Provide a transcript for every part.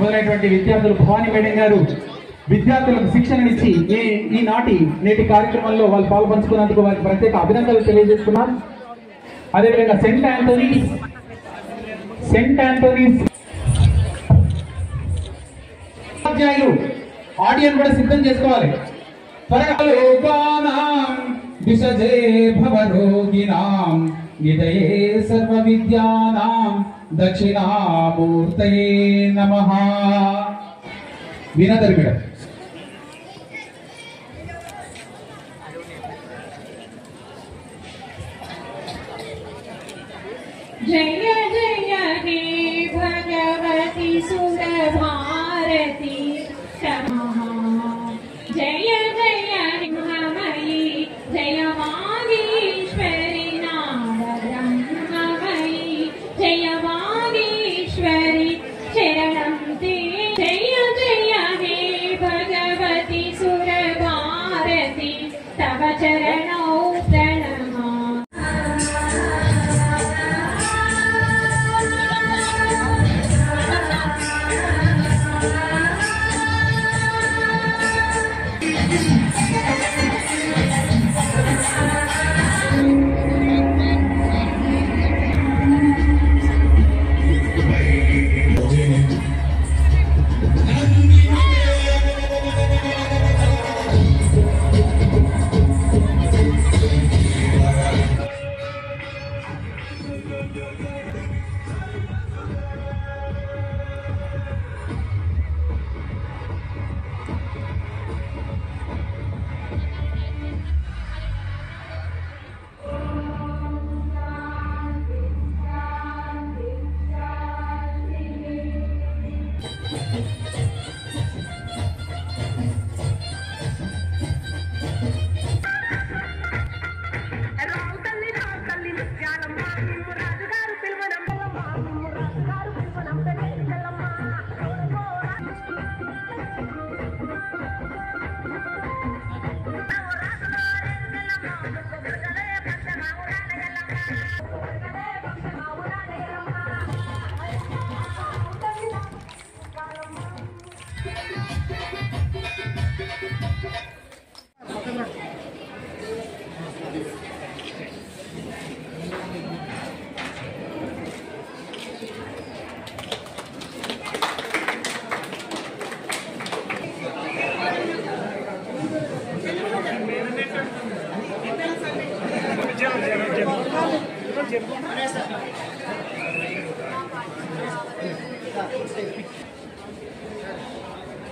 మొదలైనటువంటి విద్యార్థులు భవానీ మేడం గారు విద్యార్థులకు శిక్షణనిచ్చి నేటి కార్యక్రమంలో వాళ్ళు పాల్పంచుకున్నందుకు వారికి ప్రత్యేక అభినందనలు తెలియజేస్తున్నారు. అదేవిధంగా సెంట్ ఆంటోనీస్ ఉపాధ్యాయులు ఆడియన్ కూడా సిద్ధం చేసుకోవాలి. విషజే భవరోగిణాం నిదయే సర్వ విద్యానాం దక్షిణామూర్తయే నమః. వినదర్ మేడం. జయ జయ హే భగవతి సురభారతి జయ జయ హిమమయీ జయ వాగీశ్వరి నారబ్రహ్మమయీ జయ వాగీశ్వరి చరణం తే జయ జయ హే భగవతి సురభారతి తవ చరణౌ ప్రణమా.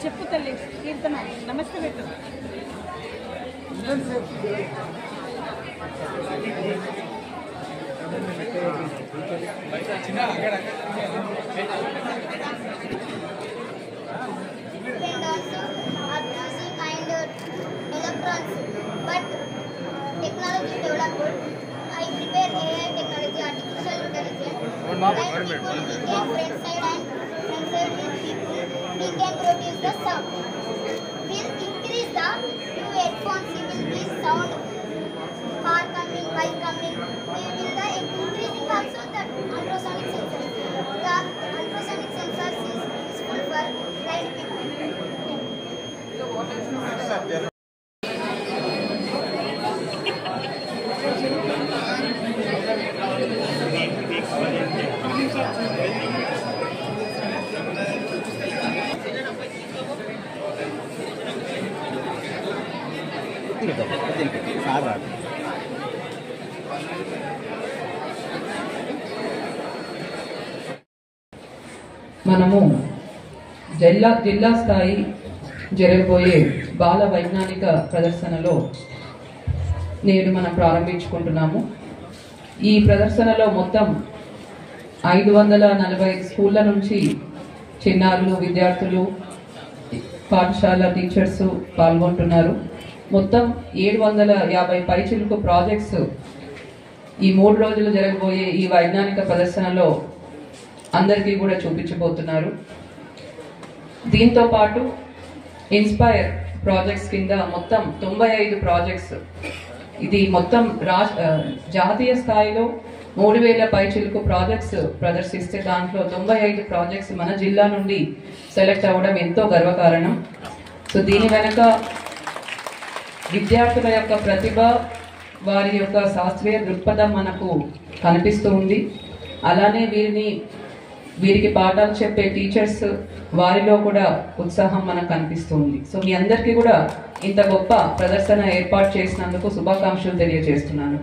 చెప్పు తల్లి కీర్తన నమస్తే పెట్టు. But technology developed. I prepare AI technology, artificial intelligence. Like people, we can friend side and friend side with people. We can produce the sound. We'll increase the new headphones. You will be sound. Car coming, bike coming. We will the increasing also the ultrasonic sensors. The ultrasonic sensors is useful for blind people. మనము జిల్లా స్థాయి జరగబోయే బాల వైజ్ఞానిక ప్రదర్శనలో నేడు మనం ప్రారంభించుకుంటున్నాము. ఈ ప్రదర్శనలో మొత్తం 545 స్కూళ్ళ నుంచి చిన్నారులు, విద్యార్థులు, పాఠశాల టీచర్స్ పాల్గొంటున్నారు. మొత్తం 750 పైచిలుకు ప్రాజెక్ట్స్ ఈ 3 రోజులు జరగబోయే ఈ వైజ్ఞానిక ప్రదర్శనలో అందరికీ కూడా చూపించబోతున్నారు. దీంతో పాటు ఇన్స్పైర్ ప్రాజెక్ట్స్ కింద మొత్తం 95 ప్రాజెక్ట్స్ ఇది మొత్తం జాతీయ స్థాయిలో 3000 పైచిలుకు ప్రాజెక్ట్స్ ప్రదర్శిస్తే దాంట్లో 95 ప్రాజెక్ట్స్ మన జిల్లా నుండి సెలెక్ట్ అవ్వడం ఎంతో గర్వకారణం. సో దీని వెనక విద్యార్థుల యొక్క ప్రతిభ, వారి యొక్క శాస్త్రీయ దృక్పథం మనకు కనిపిస్తూ ఉంది. అలానే వీరికి పాఠాలు చెప్పే టీచర్స్, వారిలో కూడా ఉత్సాహం మనకు కనిపిస్తుంది. సో మీ అందరికీ కూడా ఇంత గొప్ప ప్రదర్శన ఏర్పాటు చేసినందుకు శుభాకాంక్షలు తెలియజేస్తున్నాను.